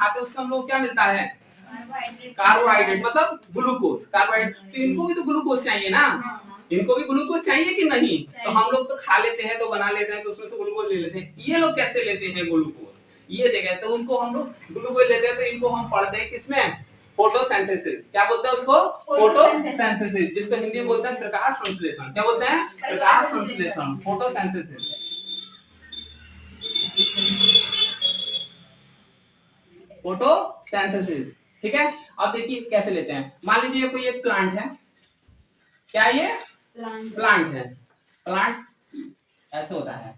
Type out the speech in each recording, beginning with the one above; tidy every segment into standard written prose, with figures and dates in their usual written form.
खाते हैं उससे हम लोग क्या मिलता है? कार्बोहाइड्रेट मतलब ग्लूकोज। कार्बोहाइड्रेट तो इनको भी तो ग्लूकोज चाहिए ना, इनको भी ग्लूकोज चाहिए कि नहीं? तो हम लोग तो खा लेते हैं तो बना लेते हैं तो उसमें से ग्लूकोज ले लेते हैं। ये लोग कैसे लेते हैं ग्लूकोज? ये देखें तो उनको हम लोग ग्लूकोज लेते हैं तो इनको हम पढ़ते हैं किसमें? फोटोसिंथेसिस। क्या बोलते हैं उसको? फोटोसिंथेसिस, जिसको हिंदी में बोलते हैं प्रकाश संश्लेषण। क्या बोलते हैं? प्रकाश संश्लेषण, फोटोसिंथेसिस। फोटोसिंथेसिस, ठीक है। अब देखिए कैसे लेते हैं। मान लीजिए कोई एक प्लांट है, क्या ये प्लांट है, प्लांट ऐसे होता है,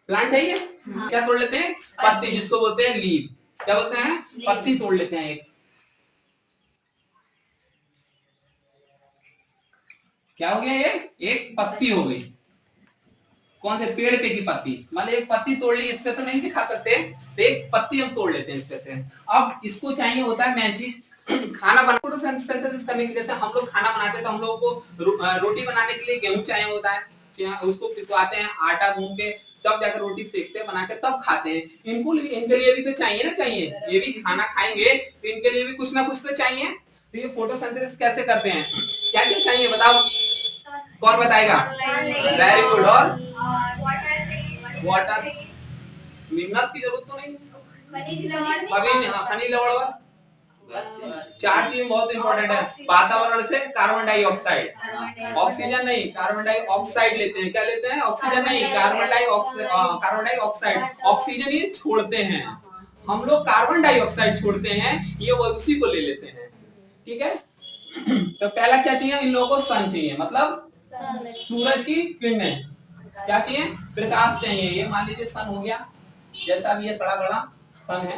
प्लांट है ये। हाँ। क्या तोड़ लेते हैं? पत्ती, जिसको बोलते हैं लीफ। क्या बोलते हैं? पत्ती तोड़ लेते हैं एक। क्या हो गया? ये एक पत्ती हो गई। कौन से पेड़ पे की पत्ती? मान ली एक पत्ती तोड़ ली, इस पे तो नहीं दिखा सकते, तो एक पत्ती हम तोड़ लेते हैं इस पे से। अब इसको चाहिए होता है मेन चीज खाना बना। फोटोसिंथेसिस करने के लिए, जैसे हम लोग खाना बनाते हैं तो हम लोगों को रोटी बनाने के लिए गेहूं चाहिए होता है, उसको पिसवाते हैं आटा गूंद के, तब जाकर रोटी सेकते हैं बना के, तब खाते हैं। इनके लिए भी तो चाहिए ना, चाहिए। ये भी खाना खाएंगे तो इनके लिए भी कुछ ना कुछ तो चाहिए। तो ये फोटोसिंथेसिस कैसे करते हैं? क्या क्या चाहिए बताओ, कौन बताएगा? Very good. और वाटर, मिनरल्स की जरूरत तो नहीं, खनिज लवण और चार चीज बहुत इंपॉर्टेंट है। वातावरण से कार्बन डाइऑक्साइड, ऑक्सीजन नहीं, कार्बन डाइऑक्साइड लेते हैं। क्या लेते हैं? ऑक्सीजन नहीं, कार्बन डाइऑक्साइड। ऑक्सीजन ये छोड़ते हैं, हम लोग कार्बन डाइऑक्साइड छोड़ते हैं, ये वो उसी को ले लेते हैं, ठीक है। तो पहला क्या चाहिए इन लोगों को? सन चाहिए, मतलब सूरज की किरणें। क्या चाहिए? प्रकाश चाहिए। ये मान लीजिए सन हो गया, जैसा भी ये सड़ा गला सन है,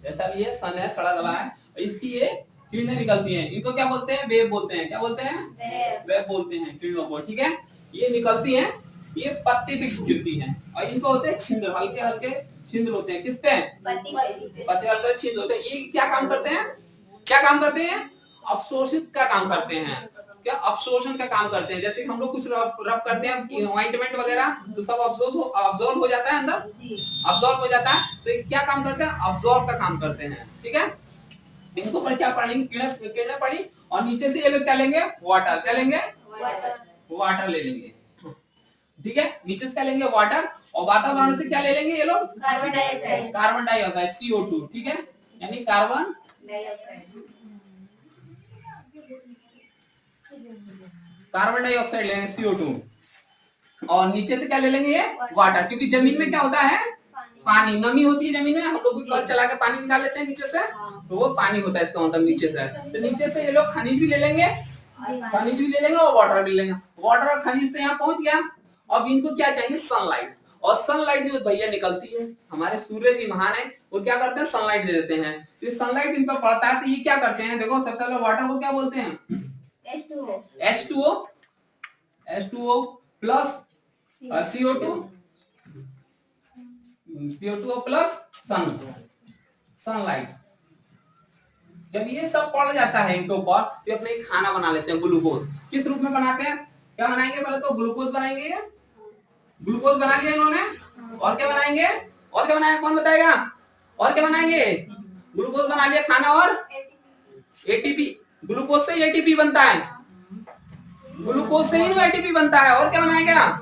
जैसा भी ये सन है सड़ा गला है, इसकी ये किरणें निकलती हैं, इनको क्या बोलते हैं? वेव बोलते हैं। क्या बोलते हैं? वेव बोलते हैं किरणों को, ठीक है। ये निकलती हैं, ये पत्ती पे गिरती हैं, और इनको होते हैं छिद्र, हल्के हल्के छिद्र होते हैं। किस पे? पत्ती हल्के छिद्र होते हैं। ये क्या काम करते हैं? क्या काम करते हैं? अवशोषित का काम करते हैं। क्या? अवशोषण का काम करते हैं। जैसे हम लोग कुछ रब करते हैं ऑइंटमेंट वगैरह, तो सब अब्सॉर्ब हो जाता है अंदर, अब्सॉर्ब हो जाता है। तो क्या काम करते हैं? अब्सॉर्ब का काम करते हैं, ठीक है। इनको पर क्या पढ़ेंगे? किरणें पढ़ी, और नीचे से ये लोग क्या लेंगे? वाटर। क्या लेंगे? वाटर ले लेंगे, ठीक है। नीचे से क्या लेंगे? वाटर। और वातावरण से क्या ले लेंगे ये लोग? कार्बन डाइऑक्साइड, CO2, ठीक है, यानी कार्बन डाइऑक्साइड लेंगे, CO2। और नीचे से क्या ले लेंगे? ये वाटर, क्योंकि जमीन में क्या होता है? पानी, नमी होती है जमीन में। हम लोग कल चला के पानी निकाल लेते हैं नीचे से, तो वो पानी होता है, इसका मतलब नीचे से। तो नीचे से ये लोग खनिज भी ले लेंगे, खनिज भी ले लेंगे और वाटर भी ले लेंगे। वाटर और खनिज तो यहाँ पहुंच गया। अब इनको क्या चाहिए? सनलाइट। और सनलाइट जो भैया निकलती है, हमारे सूर्य भी महान है, वो क्या करते हैं? सनलाइट दे देते हैं। तो सनलाइट इन पर पड़ता है, तो ये क्या करते हैं? देखो सबसे पहले वाटर को क्या बोलते हैं? H2O plus CO2 plus sunlight. जब ये सब पड़ जाता है इनके ऊपर, तो अपने खाना बना लेते हैं, ग्लूकोज। किस रूप में बनाते हैं? क्या बनाएंगे? पहले तो ग्लूकोज बनाएंगे, ग्लूकोज बना लिया इन्होंने। और क्या बनाएंगे? और क्या बनाएंगे? कौन बताएगा? और क्या बनाएंगे? ग्लूकोज बना लिया खाना, और ATP, ग्लूकोज से ATP बनता है, ग्लूकोज से ही ATP बनता है। और क्या बनाएगा?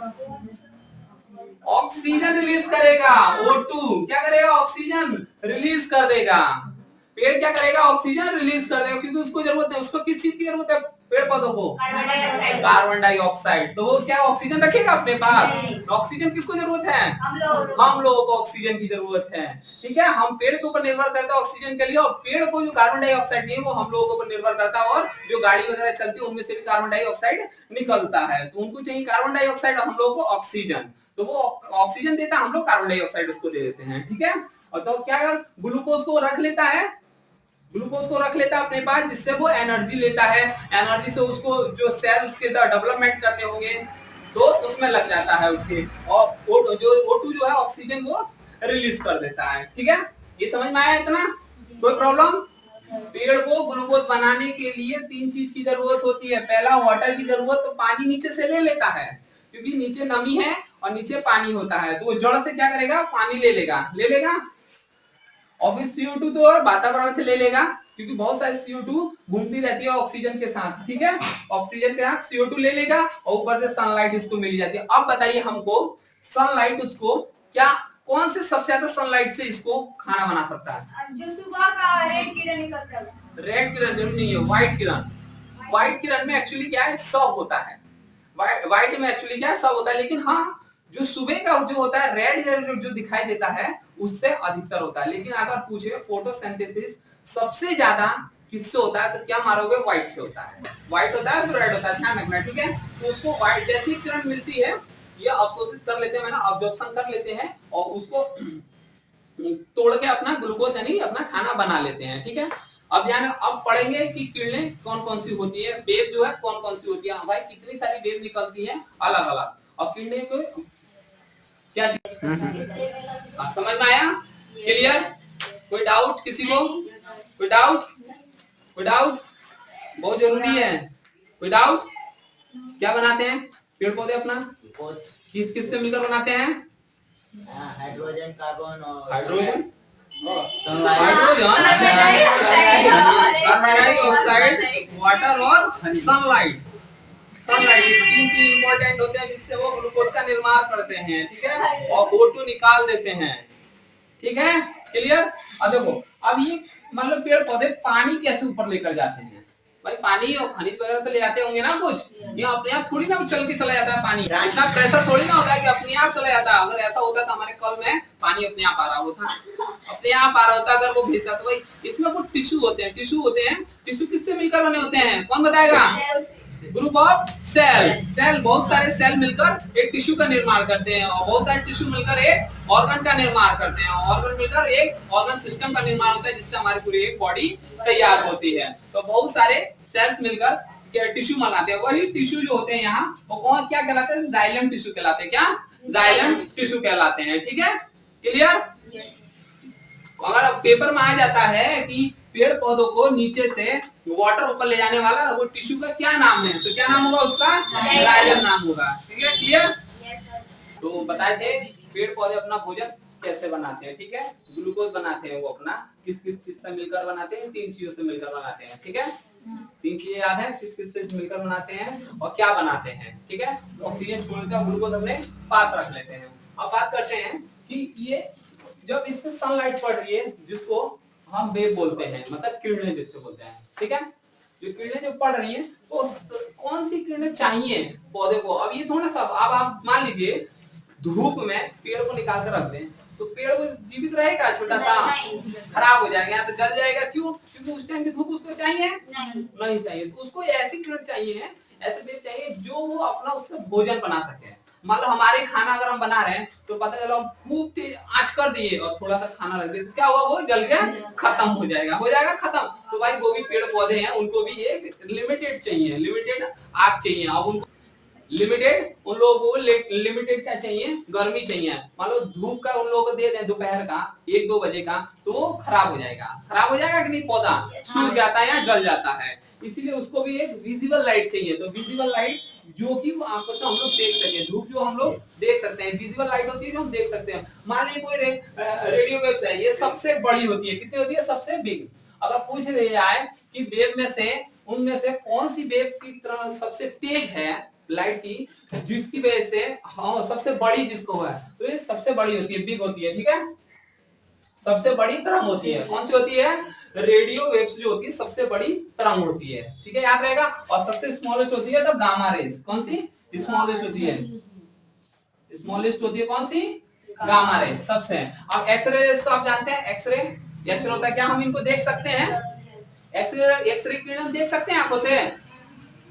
ऑक्सीजन रिलीज करेगा, O2 क्या करेगा? ऑक्सीजन रिलीज कर देगा। पेड़ क्या करेगा? ऑक्सीजन रिलीज कर देगा, क्योंकि उसको जरूरत है। उसको किस चीज की जरूरत है पेड़ पौधों को? Carbon dioxide. तो वो क्या ऑक्सीजन रखेगा अपने पास? ऑक्सीजन किसको जरूरत है? हम लोगों को ऑक्सीजन की जरूरत है, ठीक है। हम पेड़ के ऊपर निर्भर करते हैं ऑक्सीजन के लिए, और पेड़ को जो कार्बन डाइऑक्साइड चाहिए वो हम लोगों के ऊपर निर्भर करता है। और जो गाड़ी वगैरह चलती है उनमें से भी कार्बन डाइऑक्साइड निकलता है, तो उनको चाहिए कार्बन डाइऑक्साइड, और हम लोगों को ऑक्सीजन। तो वो ऑक्सीजन देता है, हम लोग कार्बन डाइऑक्साइड उसको दे देते हैं, ठीक है। और तो क्या ग्लूकोज को रख लेता है, ग्लूकोज को रख लेता है अपने पास, जिससे वो एनर्जी लेता है। एनर्जी से उसको जो सेल उसके डेवलपमेंट करने होंगे तो उसमें लग जाता है उसके, और O2 जो है ऑक्सीजन वो रिलीज कर देता है, ठीक है। ये समझ में आया इतना? कोई प्रॉब्लम? पेड़ को ग्लूकोज बनाने के लिए 3 चीज की जरूरत होती है। पहला वाटर की जरूरत, तो पानी नीचे से ले लेता है, क्योंकि नीचे नमी है और नीचे पानी होता है, तो वो जड़ से क्या करेगा? पानी ले लेगा, और फिर CO2 तो और वातावरण से ले लेगा, क्योंकि बहुत सारी CO2 घूमती रहती है ऑक्सीजन के साथ, ठीक है। ऑक्सीजन के साथ CO2 ले लेगा और ऊपर से सनलाइट उसको मिल जाती है। अब बताइए हमको, सनलाइट उसको क्या, कौन से सबसे ज्यादा सनलाइट से इसको खाना बना सकता है? जो सुबह का रेड किरण निकलता है। रेड किरण जरूर नहीं है, व्हाइट किरण। व्हाइट किरण में एक्चुअली क्या है, सब होता है। व्हाइट में एक्चुअली क्या है, सब होता है। लेकिन हाँ, जो सुबह का जो होता है रेड जो दिखाई देता है उससे अधिकतर होता है। लेकिन अगर पूछे फोटोसिंथेसिस सबसे ज्यादा किससे होता है, तो क्या मारोगे, व्हाइट से होता है। व्हाइट होता है तो रेड होता है, ध्यान रखना, ठीक है। तो उसको व्हाइट जैसी किरण मिलती है, ये अवशोषित कर लेते हैं, मैंने अब्जॉर्प्शन कर लेते हैं और उसको तोड़ के अपना ग्लूकोज यानी अपना खाना बना लेते हैं, ठीक है। अब ध्यान, अब पढ़ेंगे कि किरणें कौन कौन सी होती है, वेव जो है कौन कौन सी होती है। भाई कितनी सारी वेव निकलती है अलग अलग, और किरणें को क्या समझ में आया, क्लियर? कोई डाउट किसी को? कोई डाउट? कोई डाउट? बहुत जरूरी है। कोई डाउट? क्या बनाते हैं पेड़ पौधे अपना, किस किस से मिलकर बनाते हैं? हाइड्रोजन, कार्बन और हाइड्रोजन, ऑक्साइड, वाटर और सनलाइट। सनलाइट तीन चीज इंपॉर्टेंट होते हैं जिससे वो ग्लूकोज का निर्माण करते हैं, ठीक है, और O2 निकाल देते हैं, ठीक है, क्लियर? अब देखो, अब ये मान लो पेड़ पौधे पानी कैसे ऊपर लेकर जाते हैं? भाई पानी और खनिज वगैरह तो ले आते होंगे ना कुछ, ये अपने आप थोड़ी ना चल के चला जाता है पानी, इतना प्रेशर थोड़ी ना होता है कि अपने आप चला जाता है। अगर ऐसा होता तो हमारे कल में पानी अपने आप आ रहा होता, अपने आप आ रहा होता अगर वो भेजता। तो भाई इसमें कुछ टिश्यू होते हैं, टिश्यू किससे मिलकर बने होते हैं, कौन बताएगा? ग्रुप ऑफ सेल, बहुत सारे सेल मिलकर एक टिश्यू का निर्माण करते हैं, और बहुत सारे टिश्यू मिलकर एक ऑर्गन का निर्माण करते हैं, ऑर्गन मिलकर एक ऑर्गन सिस्टम का निर्माण होता है, जिससे हमारी पूरी एक बॉडी तैयार होती है। तो बहुत सारे सेल्स मिलकर टिश्यू बनाते हैं। वही टिश्यू जो होते हैं यहाँ, वो कौन क्या कहलाते हैं? जाइलम टिश्यू कहलाते हैं। क्या? जाइलम टिश्यू कहलाते हैं, ठीक है, क्लियर? अगर पेपर में आ जाता है कि पेड़ पौधों को नीचे से वाटर ऊपर ले जाने वाला वो टिश्यू का क्या नाम है, तो क्या नाम होगा उसका? जाइलम नाम होगा, ठीक है, क्लियर? तो बताए थे पेड़ पौधे अपना भोजन कैसे बनाते हैं, ठीक है। ग्लूकोज बनाते हैं वो अपना किस किस चीज से मिलकर बनाते हैं? तीन चीजों से मिलकर बनाते हैं, ठीक है। तीन चीजें याद है किस किस से मिलकर बनाते हैं और क्या बनाते हैं, ठीक है। ऑक्सीजन छोड़कर ग्लूकोज अपने पास रख लेते हैं। अब बात करते हैं कि ये जब इस पे सनलाइट पड़ रही है, जिसको हम वेव बोलते हैं, मतलब किरणें जिससे बोलते हैं, ठीक है। जो किरणें जो पड़ रही हैं, वो कौन सी किरणें चाहिए पौधे को? अब ये थोड़ा सा, अब आप मान लीजिए धूप में पेड़ को निकाल कर रख दें, तो पेड़ वो जीवित रहेगा? छोटा सा खराब हो जाएगा या तो जल जाएगा। क्यों? क्योंकि उस टाइम की धूप उसको चाहिए नहीं चाहिए। तो उसको ऐसी किरण चाहिए, ऐसे वेव चाहिए जो वो अपना उससे भोजन बना सके। मान लो हमारे खाना अगर हम बना रहे हैं, तो पता चला हम खूब तेज आंच कर दिए और थोड़ा सा खाना रख दिए, तो क्या हुआ? वो जल के खत्म हो जाएगा खत्म। तो भाई वो भी पेड़ पौधे हैं, उनको भी एक लिमिटेड चाहिए, लिमिटेड आग चाहिए। अब उनको लिमिटेड, उन लोगों को लिमिटेड क्या चाहिए? गर्मी चाहिए। मान लो धूप का उन लोगों को दे दें दोपहर का 1-2 बजे का, तो वो खराब हो जाएगा कि नहीं? पौधा सूख जाता है या जल जाता है। इसीलिए उसको भी एक विजिबल लाइट चाहिए। तो विजिबल लाइट जो कि आंखों से हम लोग देख सके, धूप जो हम लोग देख सकते हैं, विजिबल लाइट होती है जो हम देख सकते हैं। मान लीजिए कोई रेडियो वेव्स है, ये सबसे बड़ी होती है, कितनी होती है? सबसे बिग। अगर पूछ रही जाए कि वेव में से उनमें से कौन सी वेव की तरह सबसे तेज है लाइट की, जिसकी वजह से हाँ सबसे बड़ी जिसको है, तो ये सबसे बड़ी होती है, बिग होती है, ठीक है। सबसे बड़ी तरंग होती है, कौन सी होती है? रेडियो वेव्स जो होती है सबसे बड़ी तरंग होती है, ठीक है, याद रहेगा। और सबसे स्मॉलेस्ट होती है तो गामा रेज, कौन सी? स्मॉलेस्ट होती है, स्मॉलेस्ट होती है कौन सी? गामा रेज सबसे। अब एक्सरे रेज तो आप जानते हैं, एक्सरे होता है क्या? हम इनको देख सकते हैं, एक्सरे किरण हम देख सकते हैं आंखों से,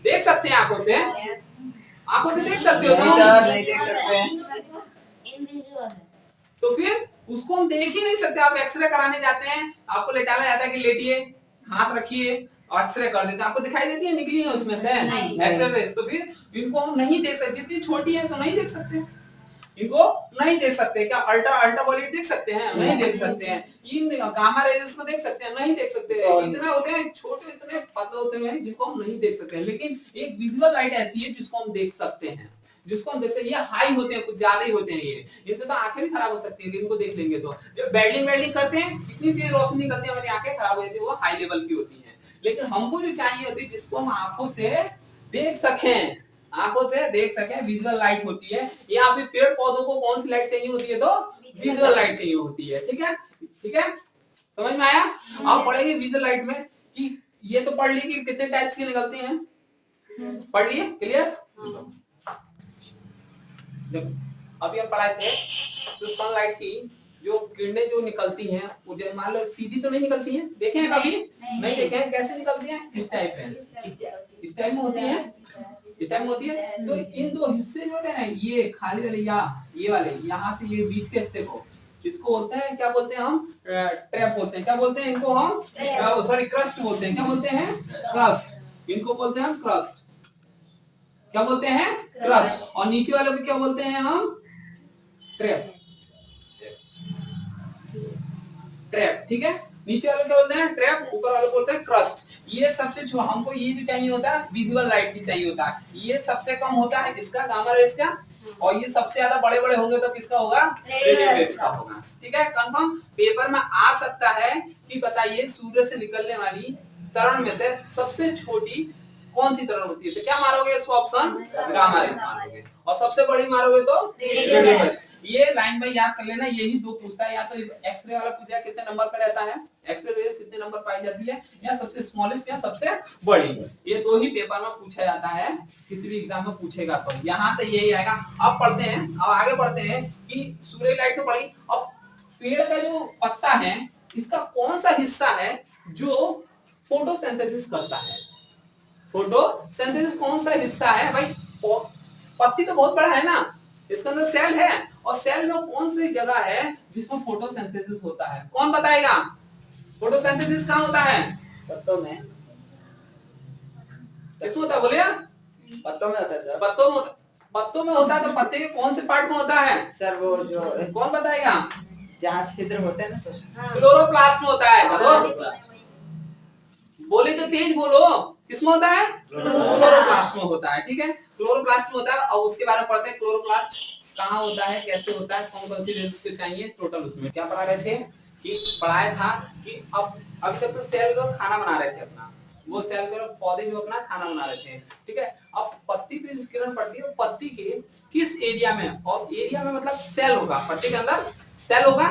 देख सकते हैं आंखों से, आंखों से देख सकते हो? नहीं देख सकते हैं, तो फिर उसको हम देख ही नहीं सकते। आप एक्सरे कराने जाते हैं, आपको लेटाला जाता है कि लेटिए, हाथ रखिए और एक्सरे कर देते हैं, आपको दिखाई देती है निकली है उसमें से एक्सरे रेज। तो फिर इनको हम नहीं देख सकते, जितनी छोटी है तो नहीं देख सकते, इनको नहीं देख सकते। क्या अल्ट्रावायलेट देख सकते हैं? नहीं देख सकते हैं। इन गामा रेजेस को देख सकते हैं? नहीं देख सकते। इतना होते हैं छोटे, इतने पतले होते हैं जिनको हम नहीं देख सकते हैं। लेकिन एक विजुअल लाइट ऐसी है जिसको हम देख सकते हैं, जिसको हम जैसे ये हाई होते हैं, कुछ ज्यादा ही होते हैं, ये इनसे तो आंखें भी खराब हो सकती है, इनको देख लेंगे तो जब बैडलिंग करते हैं इतनी तेज रोशनी निकलती है, हमारी आंखें खराब हो जाती है, वो हाई लेवल की होती है। लेकिन हमको जो चाहिए होती है जिसको हम आंखों से देख सकें, आंखों से देख सकें, विजुअल लाइट होती है। यहाँ पे पेड़ पौधों को कौन सी लाइट चाहिए होती है? तो विजुअल लाइट चाहिए होती है। ठीक है, ठीक है, समझ में आया? आप पढ़ेंगे विजुअल लाइट में कि ये तो पढ़ ली कि कितने टाइप्स की निकलती हैं, पढ़ लिए? क्लियर? देखो अभी हम पढ़ाए थे तो सनलाइट की जो किरणें जो निकलती हैं वो जो मान लो सीधी तो नहीं निकलती हैं, देखे हैं कभी? नहीं देखे हैं। कैसे निकलती हैं? इस टाइप में, इस टाइप में होती है, इस टाइप में होती है। तो इन दो हिस्से जो होते हैं ना, ये खाली वाले या ये वाले, यहाँ से ये बीच के हिस्से को इसको बोलते हैं, क्या बोलते हैं हम? ट्रैप बोलते हैं। क्या बोलते हैं इनको हम? सॉरी क्रस्ट बोलते हैं। क्या बोलते हैं? क्रस्ट। इनको बोलते हैं हम क्रस्ट। क्या बोलते हैं? क्रस्ट। और नीचे वाले को क्या बोलते हैं हम? ट्रैप। ट्रैप, ठीक है। नीचे वाले क्या बोलते हैं? ट्रैप। ऊपर वाले बोलते हैं क्रस्ट। ये सबसे जो हमको ये जो चाहिए होता है विजुअल लाइट की चाहिए होता है, ये सबसे कम होता है इसका गामा रेस का, और ये सबसे ज्यादा बड़े बड़े होंगे तो किसका होगा? रेडियो वेव्स का होगा। ठीक है, कंफर्म। पेपर में आ सकता है कि बताइए सूर्य से निकलने वाली तरंग में से सबसे छोटी कौन सी तरंग होती है? तो क्या मारोगे इसको? ऑप्शन गामा रेस मारोगे। और सबसे बड़ी मारोगे तो रेडियो वेव्स। ये लाइन में याद कर लेना, यही दो पूछता है, या तो एक्सरे वाला पूछा है कितने नंबर का रहता है, एक्सरे रेस कितने नंबर पाई जाती है, या सबसे स्मॉलेस्ट या सबसे बड़ी। ये दो ही पेपर में पूछा जाता है, किसी भी एग्जाम में पूछेगा तो यहाँ से यही आएगा। अब पढ़ते हैं, अब आगे बढ़ते हैं कि सूर्य लाइट तो पड़ी, अब पेड़ का जो पत्ता है इसका कौन सा हिस्सा है जो फोटोसिंथेसिस करता है? फोटोसिंथेसिस कौन सा हिस्सा है भाई? पत्ती तो बहुत बड़ा है ना, इसके अंदर सेल है, और सेल में कौन सी जगह है जिसमें फोटोसिंथेसिस होता है? कौन बताएगा? फोटोसिंथेसिस कहाँ होता है? पत्तों में। किसमें होता है? बोलिए। पत्तों में होता है सर। पत्तों में होता, पत्तों में होता है। तो पत्ते के कौन से पार्ट में होता है सर? वो जो कौन बताएगा? जहाँ छिद्र होते हैं ना सर, क्लोरोप्लास्ट में होता है। बोले तो तेज बोलो, किसमें होता है? क्लोरोप्लास्ट में होता है। ठीक है, क्लोरोप्लास्ट में होता है। और उसके बारे में पढ़ते हैं, क्लोरोप्लास्ट कहाँ होता है, कैसे होता है, कौन कौन सी रेस के चाहिए, टोटल उसमें क्या पढ़ा रहे थे कि पढ़ाया था कि अब अभी तक तो सेल को खाना बना रहे थे अपना, वो सेल को पौधे भी अपना खाना बना रहे थे। ठीक है, अब पत्ती पे किरण पड़ती है, पत्ती के किस एरिया में, और एरिया में मतलब सेल होगा, पत्ती के अंदर सेल होगा,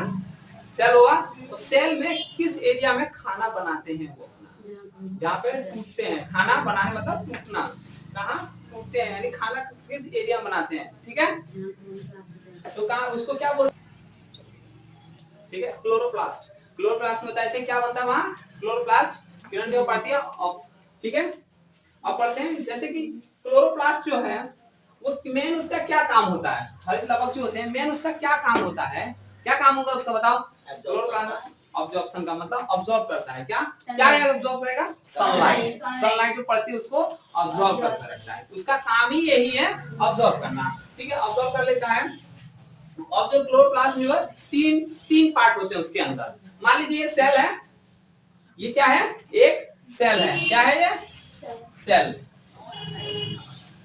सेल होगा, तो सेल में किस एरिया में खाना बनाते हैं वो अपना, जहाँ पे टूटते हैं। खाना बनाने मतलब टूटना, कहाँ टूटते हैं, यानी खाना किस एरिया में बनाते हैं। ठीक है, तो कहाँ उसको क्या बोलते हैं? ठीक है, क्लोरोप्लास्ट। क्लोरोप्लास्ट में बताए थे क्या बनता है वहाँ? क्लोरोप्लास्ट किरण जो पड़ती है। ठीक है, अब पढ़ते हैं जैसे कि क्लोरोप्लास्ट जो है वो मेन उसका क्या काम होता है? हरित लवक जो होते हैं मेन उसका क्या काम होता है? क्या काम होगा उसका बताओ? क्लोरोप्लास्ट ऑब्जॉर्प्शन का मतलब ऑब्जॉर्ब करता है। क्या क्या ऑब्जॉर्ब करेगा? सनलाइट। सनलाइट जो पड़ती है उसको ऑब्जॉर्ब करता रहता है, उसका काम ही यही है ऑब्जॉर्ब करना। ठीक है, ऑब्जॉर्ब कर लेता है। और जो क्लोरोप्लास्ट जो है तीन पार्ट होते हैं उसके अंदर। मान लीजिए ये सेल है, ये क्या है? एक सेल है। क्या है ये? सेल।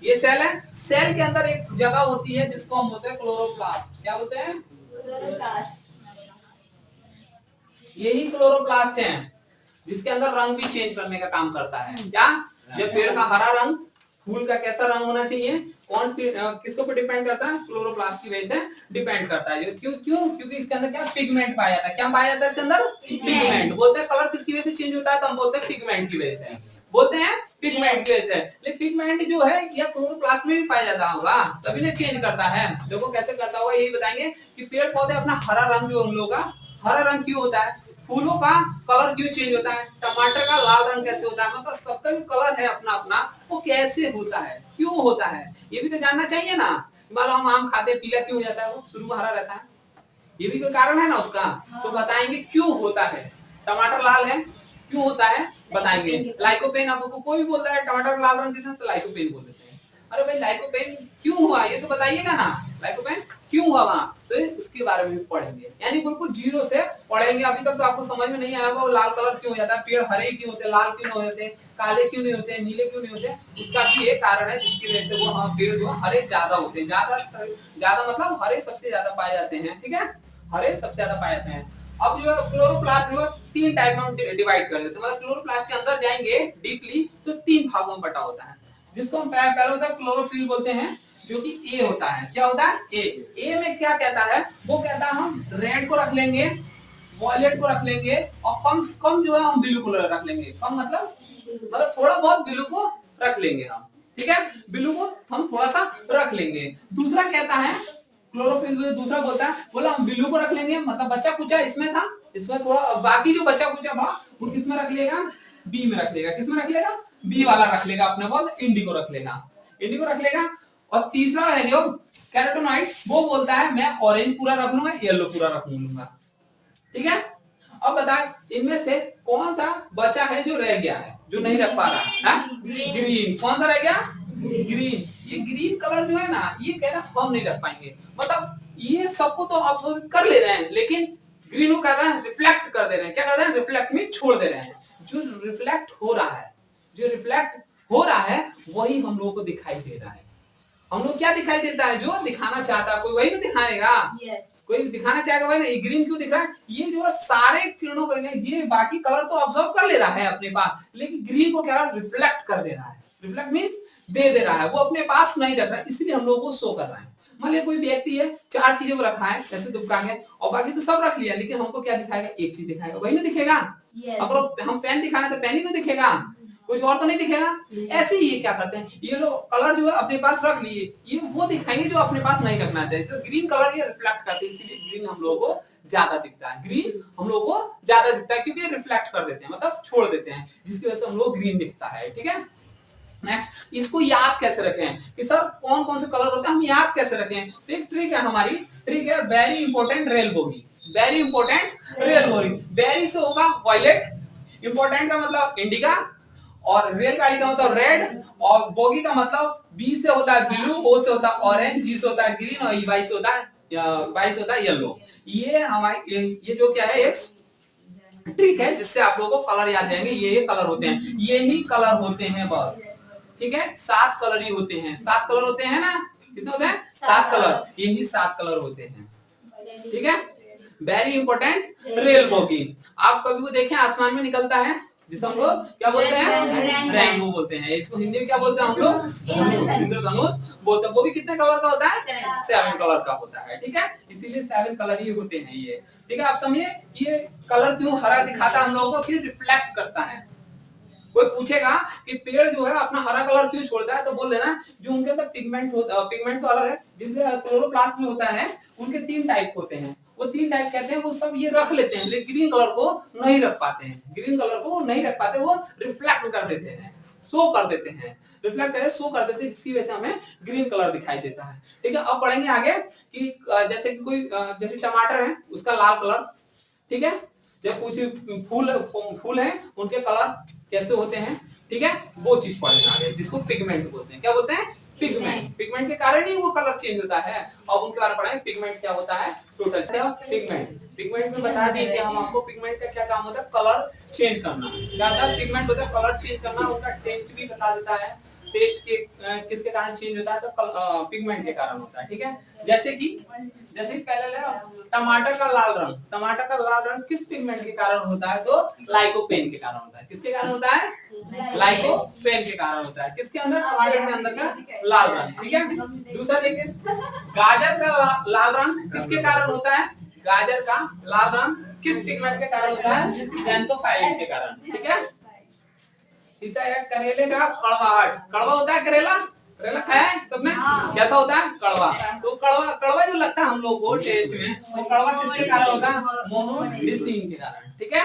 ये सेल है, सेल के अंदर एक जगह होती है जिसको हम बोलते हैं क्लोरोप्लास्ट। क्या बोलते हैं? क्लोरोप्लास्ट। यही क्लोरोप्लास्ट है जिसके अंदर रंग भी चेंज करने का काम करता है। क्या? जब पेड़ का हरा रंग, फूल का कैसा रंग होना चाहिए, कौन किसके ऊपर डिपेंड करता है? क्लोरोप्लास्ट की वजह से डिपेंड करता है। क्यों? क्योंकि इसके अंदर क्या पिगमेंट पाया जाता है। क्या पाया जाता है इसके अंदर? पिगमेंट। बोलते हैं कलर किसकी वजह से चेंज होता है, तो हम बोलते हैं पिगमेंट की वजह से, बोलते हैं पिगमेंट की वजह से। लेकिन पिगमेंट जो है यह क्लोरोप्लास्ट में भी पाया जाता होगा, तभी ना चेंज करता है। देखो कैसे करता होगा, यही बताएंगे कि पेड़ पौधे अपना हरा रंग जो हम लोग का हरा रंग क्यों होता है, फूलों का कलर क्यों चेंज होता है, टमाटर का लाल रंग कैसे होता है, मतलब सबका जो कलर है अपना अपना वो कैसे होता है, क्यों होता है, ये भी तो जानना चाहिए ना। मान लो हम आम खाते हैं, पीला क्यों हो जाता है, वो शुरू में हरा रहता है, ये भी कोई कारण है ना उसका। तो बताएंगे क्यों होता है। टमाटर लाल है क्यों होता है बताएंगे। लाइकोपेन, आपको कोई भी बोलता है टमाटर लाल रंग के साथ, तो लाइकोपेन बोल देते हैं। अरे भाई लाइकोपेन क्यों हुआ ये तो बताइएगा ना, लाइकोपेन क्यों हुआ वहां, तो उसके बारे में भी पढ़ेंगे, यानी बिल्कुल जीरो से पढ़ेंगे। अभी तक तो आपको समझ में नहीं आया वो लाल कलर क्यों हो जाता है, पेड़ हरे क्यों होते, लाल क्यों नहीं होते, काले क्यों नहीं होते, नीले क्यों नहीं होते, उसका भी एक कारण है जिसकी वजह से वो पेड़ जो हरे ज्यादा होते हैं, ज्यादा मतलब हरे सबसे ज्यादा पाए जाते हैं, ठीक है, हरे सबसे ज्यादा पाए जाते हैं। अब जो क्लोरोप्लास्ट जो 3 टाइप में हम डिवाइड कर देते हैं, मतलब क्लोरोप्लास्ट के अंदर जाएंगे डीपली तो 3 भागों में बटा होता है, जिसको हम पहले होता है क्लोरोफिल बोलते हैं, जो कि ए होता है। क्या होता है ए में क्या कहता है, वो कहता है हम रेड को रख लेंगे, वॉयलेट को रख लेंगे और कम से कम जो है हम ब्लू को रख लेंगे, कम मतलब थोड़ा बहुत ब्लू को रख लेंगे हम, ठीक है, ब्लू को हम थोड़ा सा रख लेंगे। दूसरा कहता है क्लोरोफिल दूसरा बोलता है, बोला हम ब्लू को रख लेंगे, मतलब बच्चा कुचा इसमें था, इसमें थोड़ा बाकी जो बच्चा कुचा था वो किसमें रख लेगा, बी में रख लेगा, किसमें रख लेगा, बी वाला रख लेगा, अपने पास इंडिगो रख लेगा, इंडिगो रख लेगा। और तीसरा है जो कैरोटीनॉइड, वो बोलता है मैं ऑरेंज पूरा रख लूंगा, येलो पूरा रख लूंगा, ठीक है। अब बताए इनमें से कौन सा बचा है जो रह गया है, जो नहीं रख पा रहा है, ग्रीन। कौन सा रह गया, ग्रीन। ये ग्रीन कलर जो है ना, ये कह रहा हम नहीं रख पाएंगे, मतलब ये सबको तो ऑब्जर्व कर ले रहे हैं, लेकिन ग्रीन को कहता है रिफ्लेक्ट कर दे रहे हैं, क्या कर रहे हैं, रिफ्लेक्ट में छोड़ दे रहे हैं। जो रिफ्लेक्ट हो रहा है, जो रिफ्लेक्ट हो रहा है वही हम लोगों को दिखाई दे रहा है। हम लोग क्या दिखाई देता है, जो दिखाना चाहता है कोई वही तो दिखाएगा, कोई दिखाना चाहेगा वही ना। ये ग्रीन क्यों दिख रहा है, ये जो सारे किरणों को ये बाकी कलर तो ऑब्जर्व कर ले रहा है अपने पास, लेकिन ग्रीन को क्या रिफ्लेक्ट कर दे रहा है, रिफ्लेक्ट मींस दे दे रहा है, वो अपने पास नहीं रख रहा है, इसलिए हम लोगों को शो कर रहा है। मान लिया कोई व्यक्ति है 4 चीजों को रखा है, जैसे दुबका है, और बाकी तो सब रख लिया, लेकिन हमको क्या दिखाएगा, एक चीज दिखाएगा, वही ना दिखेगा। अगर हम पेन दिखाना तो पेन ही ना दिखेगा, कुछ और तो नहीं दिखेगा। ऐसे ही ये क्या करते हैं, ये लोग कलर जो है अपने पास रख लिए, ये वो दिखाएंगे जो अपने पास नहीं रखना चाहिए। तो ग्रीन कलर ये रिफ्लेक्ट करते हैं, इसीलिए ग्रीन हम लोगों को ज्यादा दिखता है, ग्रीन हम लोगों को ज्यादा दिखता है, क्योंकि ये रिफ्लेक्ट कर देते हैं, मतलब छोड़ देते हैं, जिसकी वजह से हम लोग ग्रीन दिखता है, ठीक है। नेक्स्ट, इसको याद कैसे रखें कि सर कौन कौन से कलर होते हैं, हम याद कैसे रखें। तो एक ट्रिक है हमारी, ट्रिक है very important rail bogie, very important rail bogie. Very से होगा वॉयलेट, इंपॉर्टेंट का मतलब इंडिका, और रेल गाड़ी का मतलब रेड, और बोगी का मतलब बी से होता है ब्लू, ओ से होता है ऑरेंज, जी से होता है ग्रीन, और वाई से होता है येलो। ये हमारी ये जो क्या है एक ट्रिक है, जिससे आप लोगों को कलर याद जाएंगे। ये कलर होते हैं, यही कलर होते हैं बस, ठीक है। 7 कलर ही होते हैं, 7 कलर होते हैं ना, कितने होते हैं, 7 कलर, यही 7 कलर होते हैं, ठीक है। Very important rail bogie. आप कभी वो देखें आसमान में निकलता है, जिसे हम लोग क्या बोलते हैं, रेनबो बोलते हैं। इसको हिंदी में क्या बोलते हैं हम लोग, इंद्रधनुष बोलते हैं। वो भी कितने कलर का होता है, 7 कलर का होता है, ठीक है। इसीलिए 7 कलर ही होते हैं ये, ठीक है। आप समझिए ये कलर क्यों हरा दिखाता है हम लोगों को, फिर रिफ्लेक्ट करता है। कोई पूछेगा कि पेड़ जो है अपना हरा कलर क्यों छोड़ता है, तो बोल देना जो उनके अंदर पिगमेंट होता है, पिगमेंट तो अलग है, जिनके क्लोरोप्लास्ट में होता है उनके 3 टाइप होते हैं। वो 3 टाइप कहते हैं, वो सब ये रख लेते हैं, लेकिन ग्रीन कलर को नहीं रख पाते हैं, ग्रीन कलर को वो नहीं रख पाते, वो रिफ्लेक्ट कर देते हैं, शो कर देते हैं, रिफ्लेक्ट करके शो कर देते हैं, जिसकी वजह से हमें ग्रीन कलर दिखाई देता है, ठीक है। अब पढ़ेंगे आगे कि जैसे कि कोई जैसे टमाटर है उसका लाल कलर, ठीक है, जब कुछ फूल है उनके कलर कैसे होते हैं, ठीक है, वो चीज पढ़ेंगे आगे, जिसको पिगमेंट बोलते हैं। क्या बोलते हैं, पिगमेंट। पिगमेंट के कारण ही वो कलर चेंज होता है। अब उनके बारे में पढ़ेंगे पिगमेंट क्या होता है टोटल। पिगमेंट, पिगमेंट में बता दें कि हम आपको पिगमेंट का क्या काम होता है, कलर चेंज करना। ज्यादा पिगमेंट होता है कलर चेंज करना, उनका टेस्ट भी बता देता है, टेस्ट के किसके कारण चेंज होता है, तो पिगमेंट के कारण होता है, ठीक है। जैसे कि पहले ले टमाटर का लाल रंग, टमाटर का लाल रंग किस पिगमेंट के कारण होता है, तो लाइकोपेन के कारण होता है। किसके कारण होता है, लाइकोपेन के कारण होता है, किसके अंदर, टमाटर के अंदर का लाल रंग, ठीक है। दूसरा देखिए गाजर का लाल रंग किसके कारण होता है, गाजर का लाल रंग किस पिगमेंट के कारण होता है, ज़ैंथोफाइलिन के कारण, ठीक है। तीसरा है करेले का कड़वाहट, कड़वा होता है करेला, करेला खाया है सबने, कैसा होता है, कड़वा। तो कड़वा जो लगता है हम लोग को टेस्ट में, तो कड़वा किसके कारण होता है, मोनोडिसिन के कारण, ठीक है।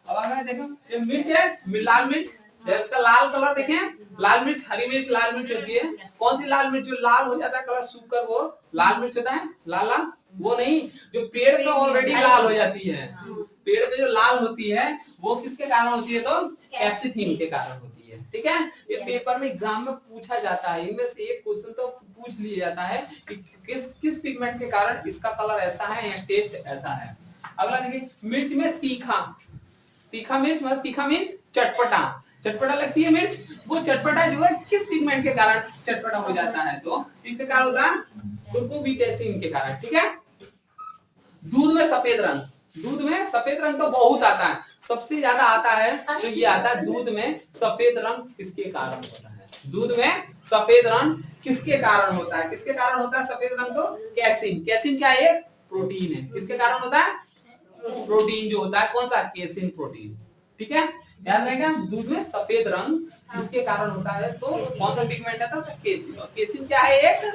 अब आगे देखो ये मिर्च है, लाल मिर्च, जब इसका लाल कलर देखें, लाल मिर्च, हरी मिर्च, लाल मिर्च होती है। कौन सी लाल मिर्च, जो लाल हो जाता है कलर सूख कर, वो लाल मिर्च होता है, लाल वो नहीं जो पेड़ पे ऑलरेडी लाल हो जाती है, पेड़ में जो लाल होती है वो किसके कारण होती है? तो कैप्सिथिन के कारण होती है। ठीक है, ये पेपर में एग्जाम में पूछा जाता है, इनमें से एक क्वेश्चन तो पूछ लिया जाता है कि किस किस पिगमेंट के कारण इसका कलर ऐसा है या टेस्ट ऐसा है। अगला देखिए, मिर्च में तीखा, तीखा मिर्च मतलब तीखा मीन्स चटपटा, चटपटा लगती है मिर्च, वो चटपटा जो है किस पिगमेंट के कारण चटपटा हो जाता है? तो इसके कारण होता है कुर्कुबिटेसिन के कारण। ठीक है, दूध में सफेद रंग, दूध में सफेद रंग तो बहुत आता है, सबसे ज्यादा आता है तो ये आता है दूध में सफेद रंग किसके कारण होता है? दूध में सफेद रंग किसके कारण होता है? किसके कारण होता है सफेद रंग? तो कैसीन, कैसीन क्या है? प्रोटीन है, किसके कारण होता है? प्रोटीन जो होता है, कौन सा? Casein protein. ठीक है, ध्यान रखना, दूध में सफेद रंग किसके कारण होता है? तो कौन सा पिगमेंट आता है? तो कैसीन। और कैसीन क्या है? एक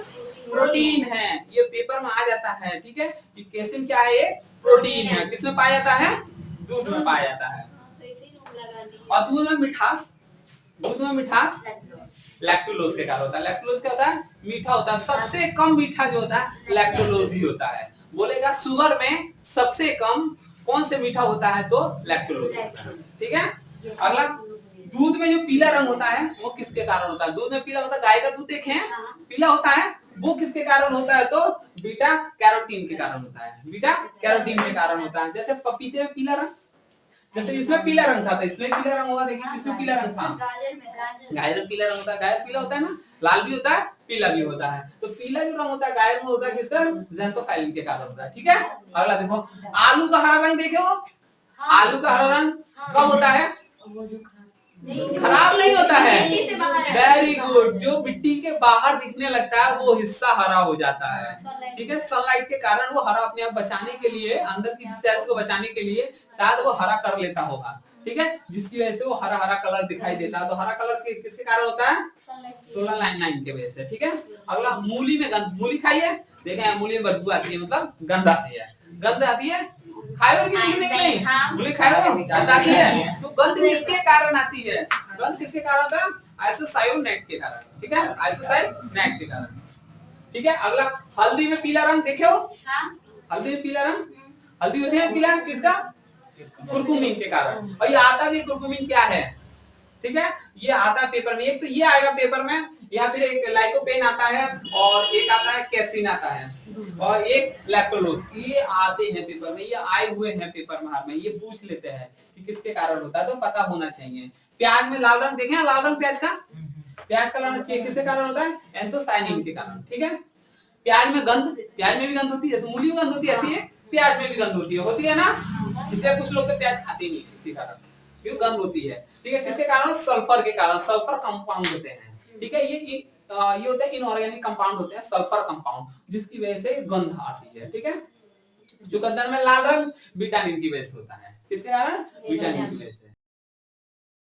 प्रोटीन है, ये पेपर में आ जाता है। ठीक है, कि कैसीन क्या है? एक प्रोटीन है, किसमें पाया जाता है? दूध में पाया जाता है। और दूध में मिठास, दूध में मिठास लैक्टोलोज के कारण होता है। लैक्टोलोज क्या होता है? मीठा होता है, सबसे कम मीठा जो होता है लैक्टोलोज ही होता है। बोलेगा शुगर में सबसे कम कौन से मीठा होता है? तो लैक्टोलोज होता है। ठीक है, अगला, दूध में जो पीला रंग होता है वो किसके कारण होता है? दूध में पीला होता है, गाय का दूध देखे हैं पीला होता है, वो किसके कारण होता है? तो बीटा कैरोटीन के कारण होता है, बीटा कैरोटीन के कारण होता है। जैसे पपीते में पीला रंग, जैसे इसमें पीला रंग था तो इसमें पीला रंग होगा। देखिए किसमें पीला रंग था? गाजर में पीला रंग होता है, गाजर पीला होता है ना, लाल भी होता है पीला भी होता है। तो पीला जो रंग होता है गाजर में होता है किसका? ज़ैंथोफाइलिन के कारण होता है। ठीक है, अगला देखो, आलू का हरा रंग देखे हो? आलू का हरा रंग कब होता है? खराब नहीं होता है, वेरी गुड, जो मिट्टी के बाहर दिखने लगता है वो हिस्सा हरा हो जाता है। ठीक है, सनलाइट के कारण वो हरा अपने आप बचाने के लिए, अंदर की सेल्स को बचाने के लिए शायद वो हरा कर लेता होगा। ठीक है, जिसकी वजह से वो हरा हरा कलर दिखाई देता है। तो हरा कलर किसके कारण होता है? सोलर लाइन के वजह से। ठीक है, अगला, मूली में गंध, मूली खाइए, देखें मूली में बदबू आती है, मतलब गंध आती है, गंध आती है, खाए हो कि नहीं? मूली खाए हो, गंध आती है, तो गंध किसके कारण आती है? गंध किसके कारण होता है? आइसोसायोनेट के कारण। ठीक है, आइसोसायोनेट के कारण। ठीक है, अगला, हल्दी में पीला रंग देखे हो? हल्दी में पीला रंग, हल्दी होती है पीला किसका? कुर्कुमिन के कारण। और ये आता भी कुर्कुमिन क्या है? ठीक है, ये आता है पेपर में, एक तो ये आएगा पेपर में, या फिर एक लाइकोपेन आता है और एक आता है कैसीन आता है और एक लैक्टोलोज, ये आते हैं पेपर में, ये आए हुए हैं पेपर में, ये पूछ लेते हैं कि किसके कारण होता है, तो पता होना चाहिए। प्याज में लाल रंग देखें, लाल रंग प्याज का, प्याज का लाल रंग किसके कारण होता है? एंथोसायनिन के कारण। ठीक है, प्याज में गंध, प्याज में भी गंध होती है, जैसे मूली में गंध होती है ऐसी है प्याज में भी गंध होती है ना, इसलिए कुछ लोग तो प्याज खाते नहीं इसी कारण, क्यों? गंध होती है। ठीक है, किसके कारण? सल्फर के कारण, सल्फर कंपाउंड होते हैं। ठीक है, ये होते हैं इनऑर्गेनिक कंपाउंड होते हैं, सल्फर कंपाउंड, जिसकी वजह से गंध आती है। ठीक है, चुकंदर में लाल रंग विटामिन की वजह से होता है, किसके कारण? विटामिन की वजह से।